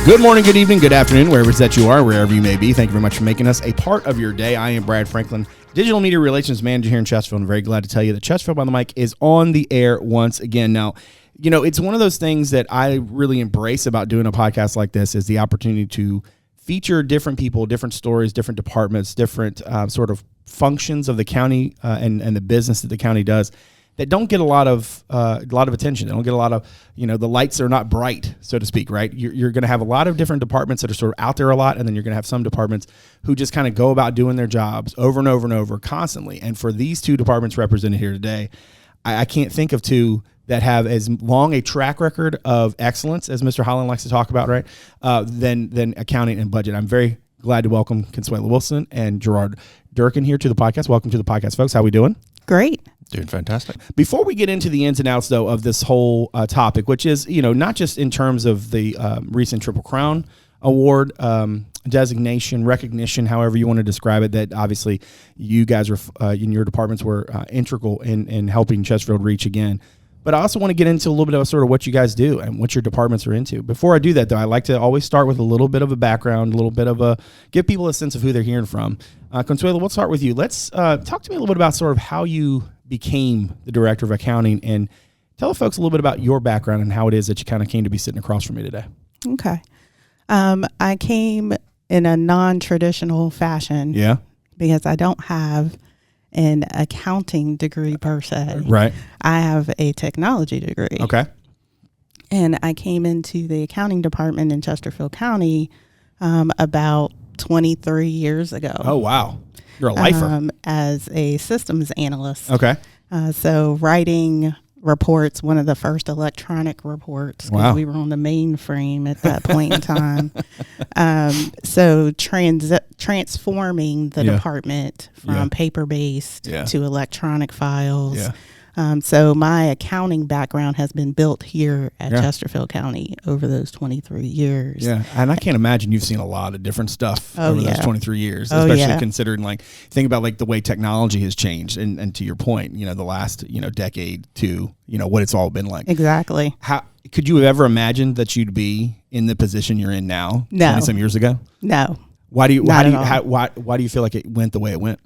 Good morning, good evening, good afternoon, wherever it's that you are, wherever you may be. Thank you very much for making us a part of your day. I am Brad Franklin, Digital Media Relations Manager here in Chesterfield. I'm very glad to tell you that Chesterfield Behind the Mic is on the air once again. Now, you know, it's one of those things that I really embrace about doing a podcast like this is the opportunity to feature different people, different stories, different departments, different sort of functions of the county and the business that the county does that don't get a lot of attention. They don't get a lot of, you know, the lights are not bright, so to speak, right? You're going to have a lot of different departments that are sort of out there a lot, and then you're going to have some departments who just kind of go about doing their jobs over and over and over constantly. And for these two departments represented here today, I can't think of two that have as long a track record of excellence as Mr. Holland likes to talk about, right? Than accounting and budget. I'm very glad to welcome Consuela Wilson and Gerard Durkin here to the podcast. Welcome to the podcast, folks. How we doing? Great. Doing fantastic. Before we get into the ins and outs, though, of this whole topic, which is, you know, not just in terms of the recent Triple Crown Award designation, recognition, however you want to describe it, that obviously you guys are in your departments were integral in helping Chesterfield reach again. But I also want to get into a little bit of sort of what you guys do and what your departments are into. Before I do that, though, I like to always start with a little bit of a background, a little bit of give people a sense of who they're hearing from. Consuela, we'll start with you. Let's talk to me a little bit about sort of how you became the director of accounting, and tell the folks a little bit about your background and how it is that you kind of came to be sitting across from me today. Okay. I came in a non-traditional fashion. Yeah. Because I don't have an accounting degree per se. Right. I have a technology degree. Okay. And I came into the accounting department in Chesterfield County about 23 years ago. Oh, wow. You're a lifer. As a systems analyst. Okay. So writing reports, one of the first electronic reports, because we were on the mainframe at that point in time. So transforming the department from paper-based to electronic files. Yeah. So my accounting background has been built here at Chesterfield County over those 23 years. Yeah, and I can't imagine you've seen a lot of different stuff over those 23 years, especially considering, like, think about, like, the way technology has changed and to your point, you know, the last, you know, decade to, you know, what it's all been like. Exactly. How could you have ever imagined that you'd be in the position you're in now 20-some years ago? No. Why do you feel like it went the way it went?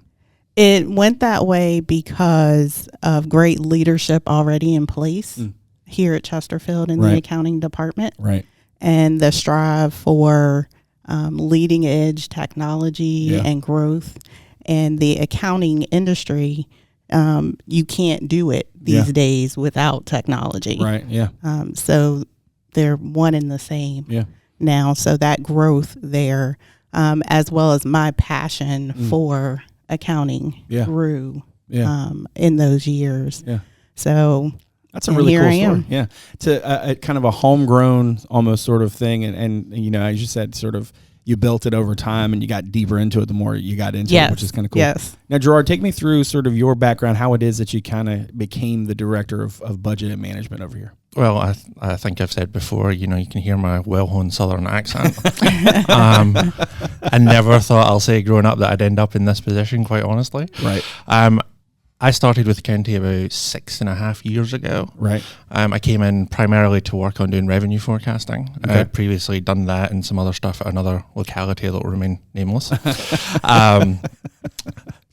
It went that way because of great leadership already in place here at Chesterfield in the accounting department. Right. And the strive for leading edge technology and growth. And the accounting industry, you can't do it these days without technology. Right, yeah. So they're one and the same now. So that growth there, as well as my passion for accounting grew in those years. Yeah. So that's a really cool story. Yeah. To kind of a homegrown almost sort of thing. And, you know, as you said, sort of you built it over time and you got deeper into it the more you got into it, which is kind of cool. Yes. Now, Gerard, take me through sort of your background, how it is that you kind of became the director of budget and management over here. Well, I think I've said before, you know, you can hear my well-honed Southern accent. I never thought, I'll say growing up, that I'd end up in this position, quite honestly. Right. I started with the county about 6.5 years ago. Right. I came in primarily to work on doing revenue forecasting. Okay. I'd previously done that and some other stuff at another locality that will remain nameless.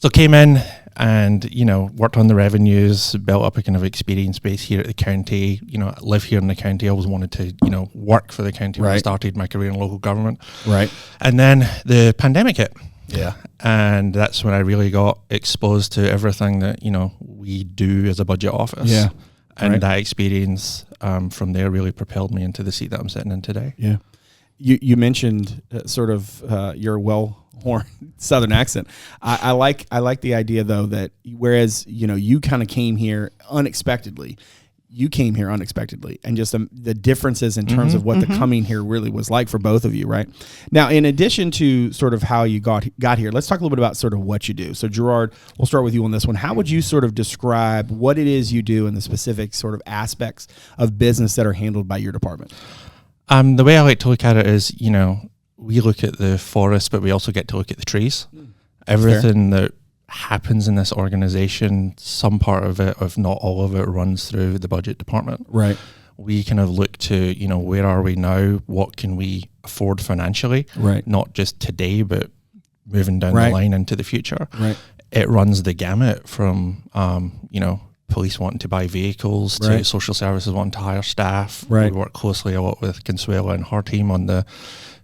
So came in and, you know, worked on the revenues, built up a kind of experience base here at the county. You know, I live here in the county. I always wanted to, you know, work for the county when I started my career in local government. Right. And then the pandemic hit. Yeah. And that's when I really got exposed to everything that, you know, we do as a budget office. Yeah. And that experience from there really propelled me into the seat that I'm sitting in today. Yeah. You mentioned sort of your well-horned Southern accent. I like the idea, though, that whereas, you know, you kind of came here unexpectedly, and just the differences in terms of what the coming here really was like for both of you, right? Now, in addition to sort of how you got here, let's talk a little bit about sort of what you do. So, Gerard, we'll start with you on this one. How would you sort of describe what it is you do and the specific sort of aspects of business that are handled by your department? The way I like to look at it is, you know, we look at the forest, but we also get to look at the trees. Everything that happens in this organization, some part of it, if not all of it, runs through the budget department. Right. we kind of look to, where are we now? What can we afford financially? Right. Not just today, but moving down Right. the line into the future. Right. It runs the gamut from, police wanting to buy vehicles to Right. social services wanting to hire staff. Right. We work closely a lot with Consuela and her team on the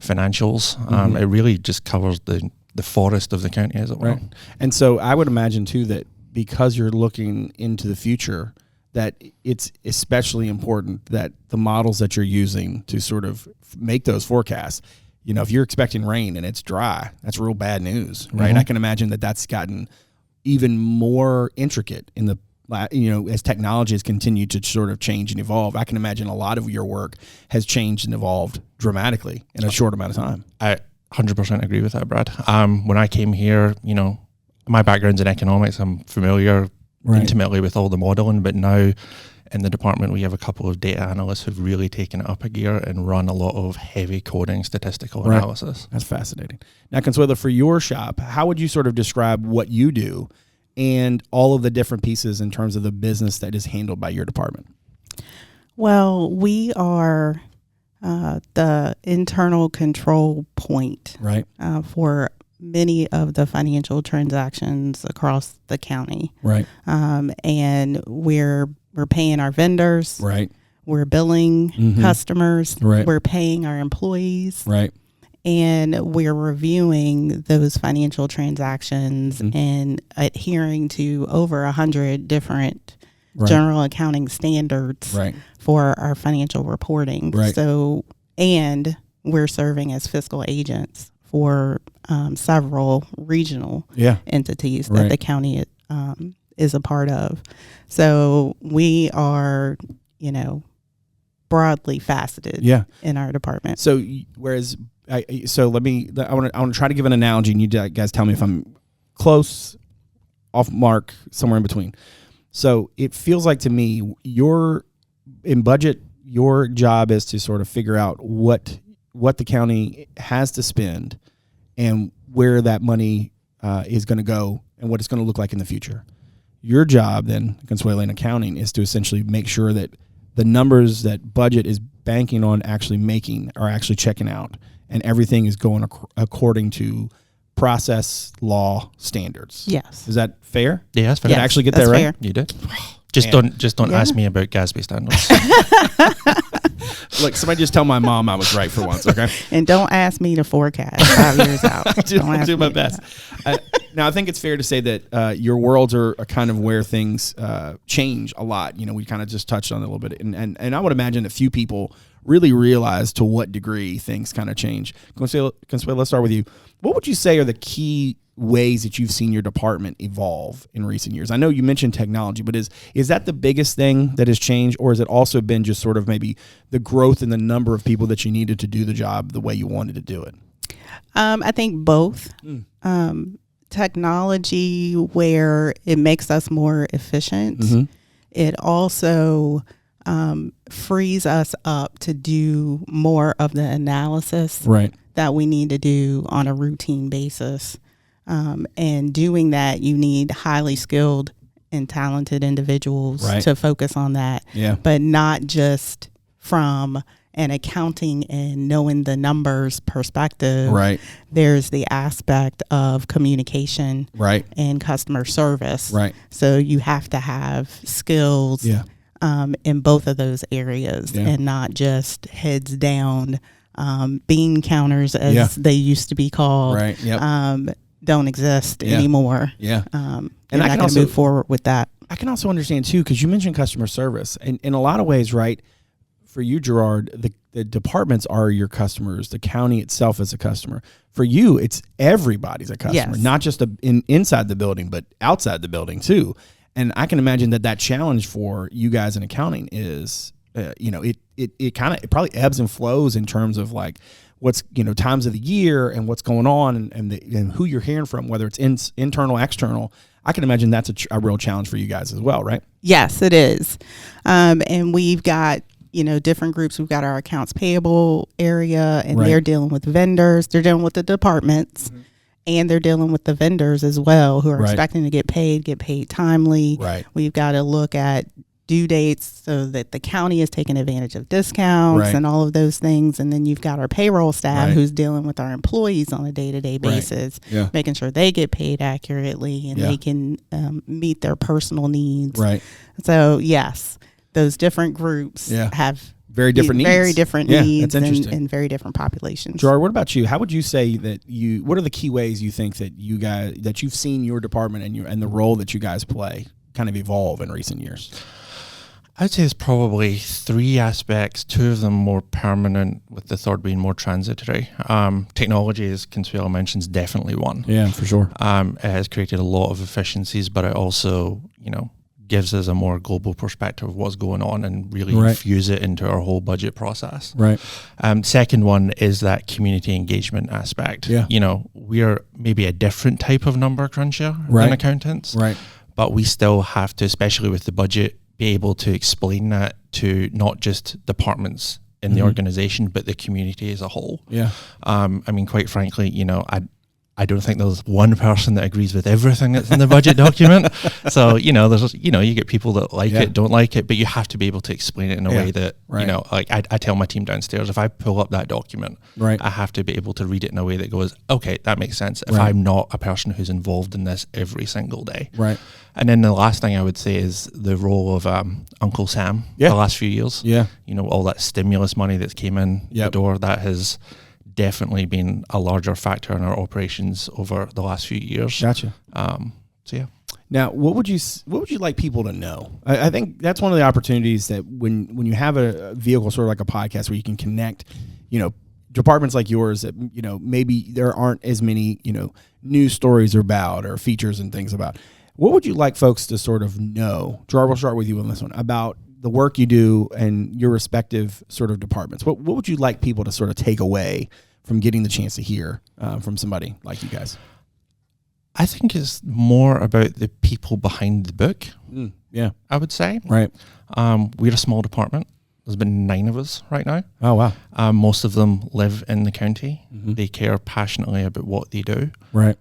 financials. It really just covers the forest of the county, as it were. Right. And so I would imagine too that because you're looking into the future, that it's especially important that the models that you're using to sort of make those forecasts, if you're expecting rain and it's dry, that's real bad news, right? Mm-hmm. I can imagine that that's gotten even more intricate in the, as technology has continued to sort of change and evolve. I can imagine a lot of your work has changed and evolved dramatically in a short amount of time. I 100% agree with that, Brad. When I came here, my background's in economics. I'm familiar intimately with all the modeling, but now in the department we have a couple of data analysts who've really taken it up a gear and run a lot of heavy coding statistical analysis. That's fascinating. Now, Consuela, for your shop, how would you sort of describe what you do and all of the different pieces in terms of the business that is handled by your department? Well, we are the internal control point for many of the financial transactions across the county. Right. And we're paying our vendors. Right. We're billing customers. Right. We're paying our employees. Right. And we're reviewing those financial transactions and adhering to over 100 different general accounting standards for our financial reporting. Right. So, and we're serving as fiscal agents for several regional entities that the county is a part of. So we are, broadly faceted in our department. So whereas, I want to try to give an analogy, and you guys tell me if I'm close, off mark, somewhere in between. So it feels like to me, in budget, your job is to sort of figure out what the county has to spend and where that money is going to go and what it's going to look like in the future. Your job then, Consuela, in accounting, is to essentially make sure that the numbers that budget is banking on actually making are actually checking out, and everything is going according to process law standards. Yes. Is that fair? Yeah, that's fair. Did I actually get that right? Fair. You did. Just don't ask me about Gatsby standards. Look, somebody just tell my mom I was right for once, okay? And don't ask me to forecast 5 years out. I'll do my best. Now, I think it's fair to say that your worlds are kind of where things change a lot. We kind of just touched on it a little bit. And I would imagine that few people really realize to what degree things kind of change. Consuela, let's start with you. What would you say are the key ways that you've seen your department evolve in recent years? I know you mentioned technology, but is that the biggest thing that has changed, or has it also been just sort of maybe the growth in the number of people that you needed to do the job the way you wanted to do it? I think both. Technology, where it makes us more efficient. It also frees us up to do more of the analysis that we need to do on a routine basis. And doing that, you need highly skilled and talented individuals to focus on that, but not just from an accounting and knowing the numbers perspective. There's the aspect of communication and customer service. So you have to have skills in both of those areas and not just heads down bean counters as they used to be called. Don't exist anymore. And I can also move forward with that. I can also understand too, because you mentioned customer service, and in a lot of ways, for you, Gerard, the departments are your customers. The county itself is a customer. For you, it's everybody's a customer, not just inside the building, but outside the building too. And I can imagine that challenge for you guys in accounting is, it probably ebbs and flows in terms of like what's, times of the year and what's going on and who you're hearing from, whether it's internal, external. I can imagine that's a real challenge for you guys as well, right? Yes, it is. And we've got, different groups. We've got our accounts payable area, and they're dealing with vendors. They're dealing with the departments, and they're dealing with the vendors as well, who are expecting to get paid timely. We've got to look at due dates so that the county is taking advantage of discounts and all of those things. And then you've got our payroll staff who's dealing with our employees on a day-to-day basis, making sure they get paid accurately and they can meet their personal needs. Right. So, yes, those different groups have very different needs. Very different needs that's interesting. and very different populations. Gerard, what about you? How would you say that what are the key ways you think that you guys, that you've seen your department and the role that you guys play kind of evolve in recent years? I'd say there's probably 3 aspects, 2 of them more permanent, with the third being more transitory. Technology, as Consuela mentions, definitely one. Yeah, for sure. It has created a lot of efficiencies, but it also, gives us a more global perspective of what's going on and really infuse it into our whole budget process. Right. Second one is that community engagement aspect. Yeah. We're maybe a different type of number cruncher than accountants. Right. But we still have to, especially with the budget, be able to explain that to not just departments in the organization, but the community as a whole. Yeah. Quite frankly, I don't think there's one person that agrees with everything that's in the budget document. So, there's, you get people that like it, don't like it, but you have to be able to explain it in a way that, like I tell my team downstairs, if I pull up that document, I have to be able to read it in a way that goes, okay, that makes sense. If I'm not a person who's involved in this every single day. Right. And then the last thing I would say is the role of Uncle Sam the last few years. Yeah. All that stimulus money that's came in the door, that has definitely been a larger factor in our operations over the last few years. Gotcha. Now, what would you like people to know? I think that's one of the opportunities that when you have a vehicle sort of like a podcast where you can connect, departments like yours that, maybe there aren't as many, news stories about or features and things about. What would you like folks to sort of know? Gerard, we'll start with you on this one, about the work you do and your respective sort of departments. What would you like people to sort of take away from getting the chance to hear from somebody like you guys? I think it's more about the people behind the book. Yeah. I would say. Right. We're a small department. There's been 9 of us right now. Oh, wow. Most of them live in the county. They care passionately about what they do. Right.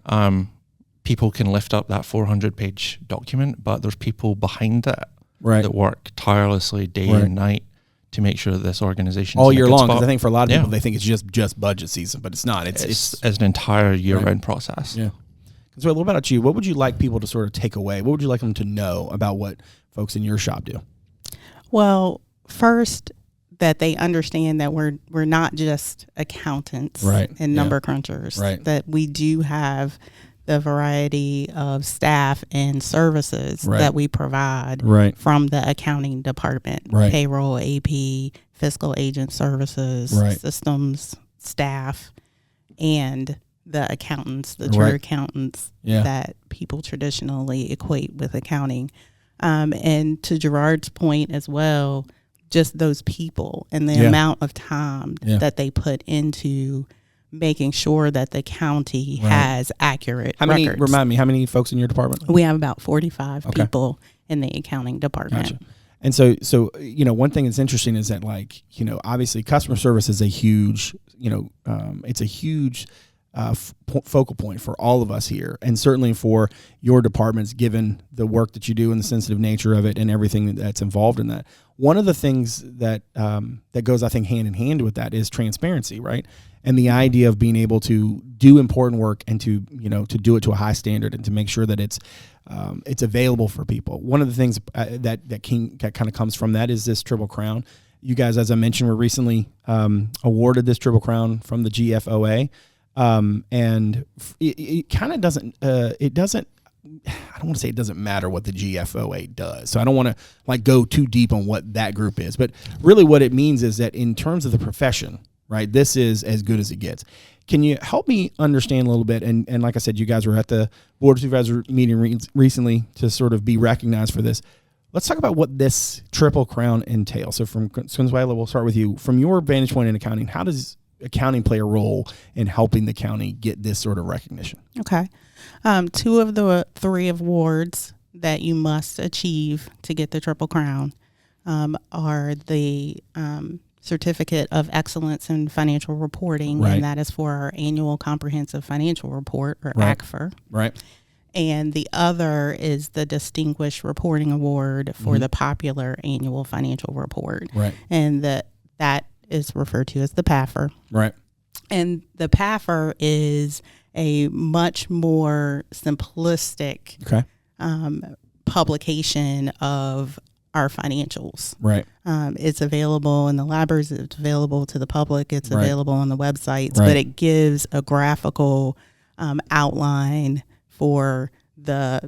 People can lift up that 400-page document, but there's people behind it that work tirelessly day and night to make sure that this organization all year long. Because I think for a lot of people, they think it's just budget season, but it's not. It's an entire year-round process. Yeah. So, what about you? What would you like people to sort of take away? What would you like them to know about what folks in your shop do? Well, first, that they understand that we're not just accountants and number crunchers. Right. That we do have the variety of staff and services that we provide from the accounting department, payroll, AP, fiscal agent services, systems, staff, and the accountants, the true accountants that people traditionally equate with accounting. And to Gerard's point as well, just those people and the amount of time that they put into making sure that the county has accurate records. Remind me, how many folks in your department? We have about 45 people in the accounting department. Gotcha. And so one thing that's interesting is that, obviously customer service is a huge, it's a huge focal point for all of us here, and certainly for your departments, given the work that you do and the sensitive nature of it and everything that's involved in that. One of the things that goes, I think, hand in hand with that is transparency, right? And the idea of being able to do important work and to do it to a high standard and to make sure that it's available for people. One of the things that kind of comes from that is this Triple Crown. You guys, as I mentioned, were recently awarded this Triple Crown from the GFOA. And it kind of doesn't, I don't want to say it doesn't matter what the GFOA does. So I don't want to go too deep on what that group is, but really what it means is that in terms of the profession, right, this is as good as it gets. Can you help me understand a little bit? And like I said, you guys were at the Board of Supervisors meeting recently to sort of be recognized for this. Let's talk about what this Triple Crown entails. So from Consuela, we'll start with you. From your vantage point in accounting, how does accounting play a role in helping the county get this sort of recognition? Okay. 2 of the 3 awards that you must achieve to get the Triple Crown are the Certificate of Excellence in Financial Reporting, and that is for our Annual Comprehensive Financial Report, or ACFR. Right. And the other is the Distinguished Reporting Award for the popular annual financial report. Right. And that is referred to as the PAFR. Right. And the PAFR is a much more simplistic publication of our financials. Right. It's available in the libraries. It's available to the public. It's available on the websites. Right. But it gives a graphical outline for the,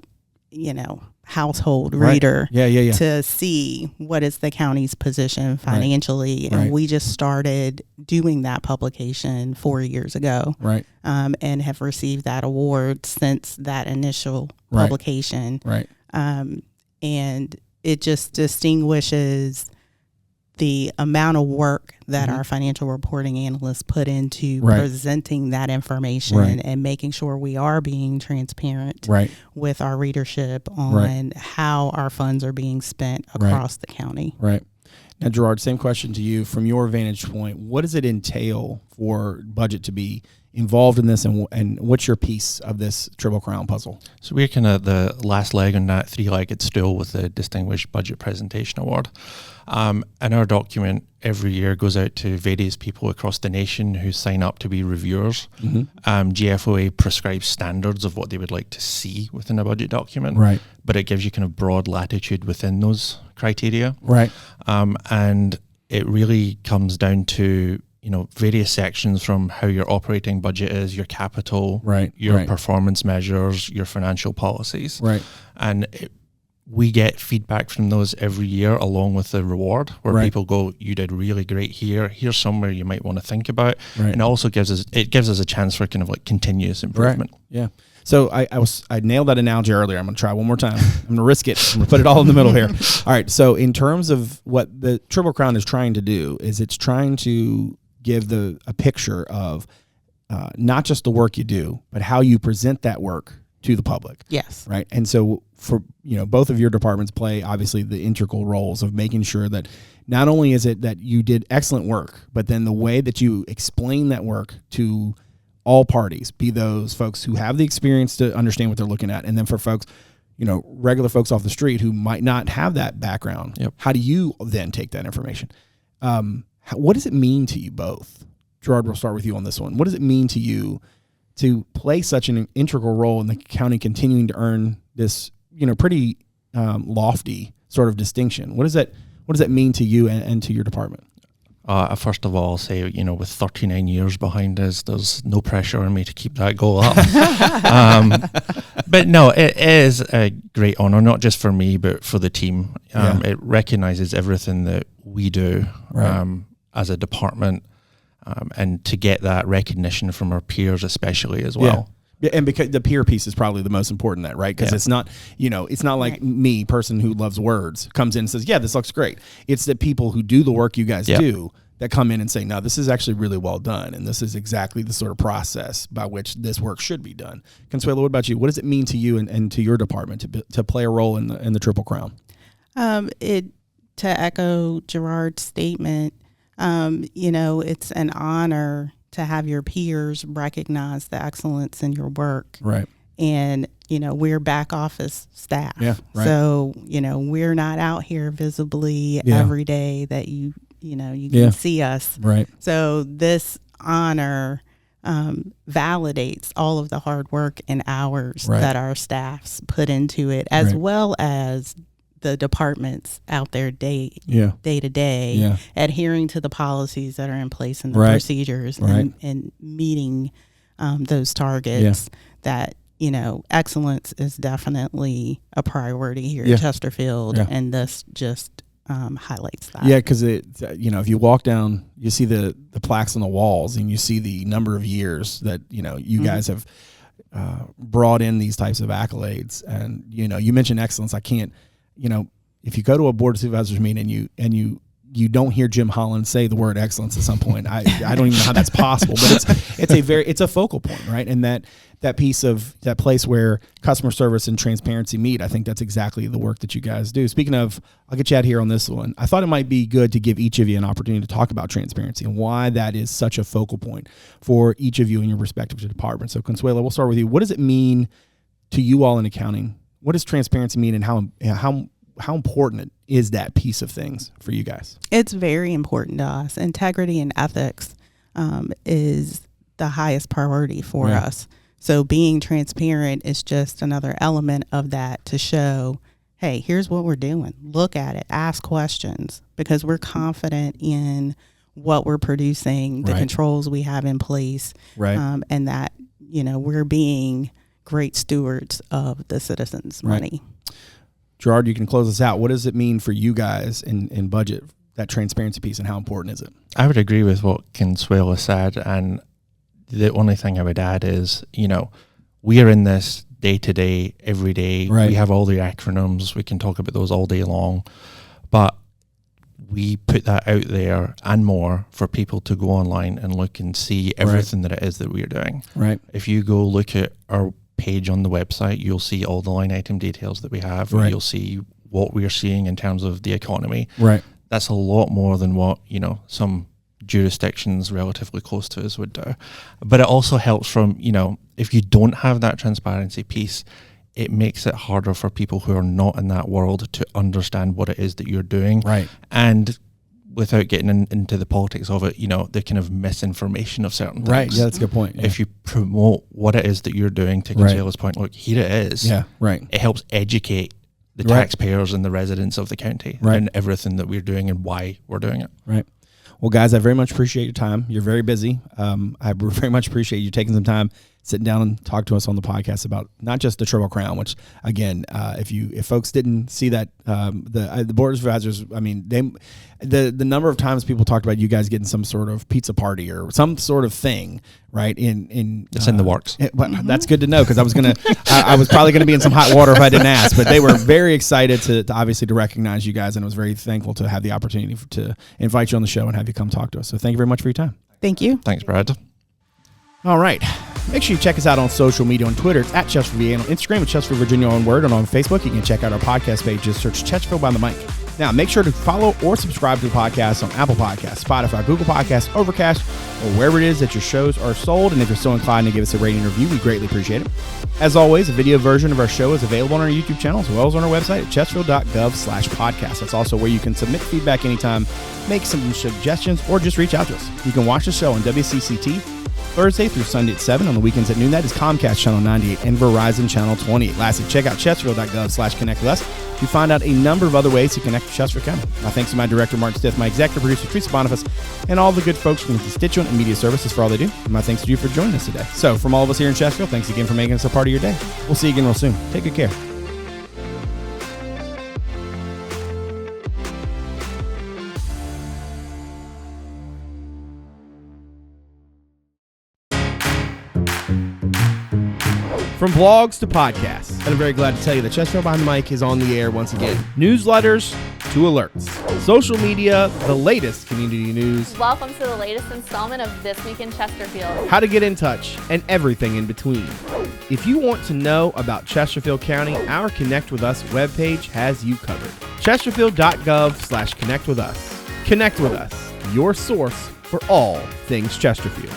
household reader to see what is the county's position financially. And we just started doing that publication 4 years ago. Right. And have received that award since that initial publication. Right. And it just distinguishes the amount of work that our financial reporting analysts put into presenting that information and making sure we are being transparent with our readership on how our funds are being spent across the county. Right. Now, Gerard, same question to you. From your vantage point, what does it entail for budget to be involved in this, and what's your piece of this Triple Crown puzzle? So we're kind of the last leg on that three-legged stool with the Distinguished Budget Presentation Award. And our document every year goes out to various people across the nation who sign up to be reviewers. GFOA prescribes standards of what they would like to see within a budget document, but it gives you kind of broad latitude within those criteria. And it really comes down to various sections from how your operating budget is, your capital, your performance measures, your financial policies. And we get feedback from those every year along with the reward where people go, you did really great here. Here's somewhere you might want to think about. And it also gives us a chance for kind of like continuous improvement. Yeah. So I nailed that analogy earlier. I'm going to try one more time. I'm going to risk it. I'm going to put it all in the middle here. All right. So in terms of what the Triple Crown is trying to do is it's trying to give a picture of not just the work you do, but how you present that work to the public. Yes. Right. And so for, both of your departments play obviously the integral roles of making sure that not only is it that you did excellent work, but then the way that you explain that work to all parties, be those folks who have the experience to understand what they're looking at. And then for folks, regular folks off the street who might not have that background, how do you then take that information? What does it mean to you both? Gerard, we'll start with you on this one. What does it mean to you to play such an integral role in the county continuing to earn this, pretty lofty sort of distinction? What does that mean to you and to your department? First of all, I'll say, with 39 years behind us, there's no pressure on me to keep that goal up. But no, it is a great honor, not just for me, but for the team. It recognizes everything that we do as a department, and to get that recognition from our peers especially as well. Yeah, and because the peer piece is probably the most important, right? Because it's not, it's not like me, person who loves words, comes in and says, yeah, this looks great. It's the people who do the work you guys do that come in and say, no, this is actually really well done, and this is exactly the sort of process by which this work should be done. Consuela, what about you? What does it mean to you and to your department to play a role in the Triple Crown? To echo Gerard's statement, it's an honor to have your peers recognize the excellence in your work. Right. And, we're back office staff. Yeah. Right. So, we're not out here visibly every day that you can see us. Right. So this honor validates all of the hard work and hours that our staffs put into it, as well as the departments out there day to day, adhering to the policies that are in place and the procedures and meeting those targets that, excellence is definitely a priority here at Chesterfield. And this just highlights that. Yeah, because if you walk down, you see the plaques on the walls and you see the number of years that, you guys have brought in these types of accolades. And, you mentioned excellence. I can't, if you go to a board of supervisors meeting and you don't hear Jim Holland say the word excellence at some point, I don't even know how that's possible, but it's a focal point, right? And that piece of that place where customer service and transparency meet, I think that's exactly the work that you guys do. Speaking of, I'll get you out here on this one. I thought it might be good to give each of you an opportunity to talk about transparency and why that is such a focal point for each of you in your respective departments. So Consuela, we'll start with you. What does it mean to you all in accounting, what does transparency mean, and how important is that piece of things for you guys? It's very important to us. Integrity and ethics is the highest priority for us. So being transparent is just another element of that to show, hey, here's what we're doing. Look at it. Ask questions, because we're confident in what we're producing, the controls we have in place, and that, we're being great stewards of the citizens' money. Gerard, you can close us out. What does it mean for you guys in budget, that transparency piece, and how important is it? I would agree with what Consuela said, and the only thing I would add is, we are in this day to day, every day. We have all the acronyms. We can talk about those all day long, but we put that out there and more for people to go online and look and see everything that it is that we're doing. Right. If you go look at our page on the website, you'll see all the line item details that we have. You'll see what we're seeing in terms of the economy. That's a lot more than what, some jurisdictions relatively close to us would do. But it also helps from, if you don't have that transparency piece, it makes it harder for people who are not in that world to understand what it is that you're doing. And without getting into the politics of it, the kind of misinformation of certain things. Yeah, that's a good point. If you promote what it is that you're doing, to Consuela's point, look, here it is. It helps educate the taxpayers and the residents of the county and everything that we're doing and why we're doing it. Well, guys, I very much appreciate your time. You're very busy. I very much appreciate you taking some time, sitting down and talk to us on the podcast about not just the Triple Crown, which again, if folks didn't see that, the Board of Advisors, I mean, the number of times people talked about you guys getting some sort of pizza party or some sort of thing, right? It's in the works. But that's good to know, because I was probably gonna be in some hot water if I didn't ask. But they were very excited to obviously to recognize you guys, and I was very thankful to have the opportunity to invite you on the show and have you come talk to us. So thank you very much for your time. Thank you. Thanks, Brad. All right. Make sure you check us out on social media. On Twitter, it's at Chesterfield VA. And on Instagram, it's Chesterfield Virginia on Word. And on Facebook, you can check out our podcast page. Just search Chesterfield Behind the Mic. Now, make sure to follow or subscribe to the podcast on Apple Podcasts, Spotify, Google Podcasts, Overcast, or wherever it is that your shows are sold. And if you're so inclined to give us a rating and review, we greatly appreciate it. As always, a video version of our show is available on our YouTube channel, as well as on our website at chesterfield.gov/podcast. That's also where you can submit feedback anytime, make some suggestions, or just reach out to us. You can watch the show on WCCT Thursday through Sunday at 7. On the weekends at noon. That is Comcast Channel 98 and Verizon Channel 28. Lastly, check out chesterfield.gov/connect with us to find out a number of other ways to connect with Chesterfield County. My thanks to my director, Martin Stith, my executive producer, Teresa, Bonifas, and all the good folks from the Constituent and Media Services for all they do. And my thanks to you for joining us today. So from all of us here in Chesterfield, thanks again for making us a part of your day. We'll see you again real soon. Take good care. From blogs to podcasts, and I'm very glad to tell you that Chesterfield Behind the Mic is on the air once again. Newsletters to alerts, social media, the latest community news. Welcome to the latest installment of This Week in Chesterfield. How to get in touch, and everything in between. If you want to know about Chesterfield County, our Connect With Us webpage has you covered. Chesterfield.gov/connect with us. Connect with us, your source for all things Chesterfield.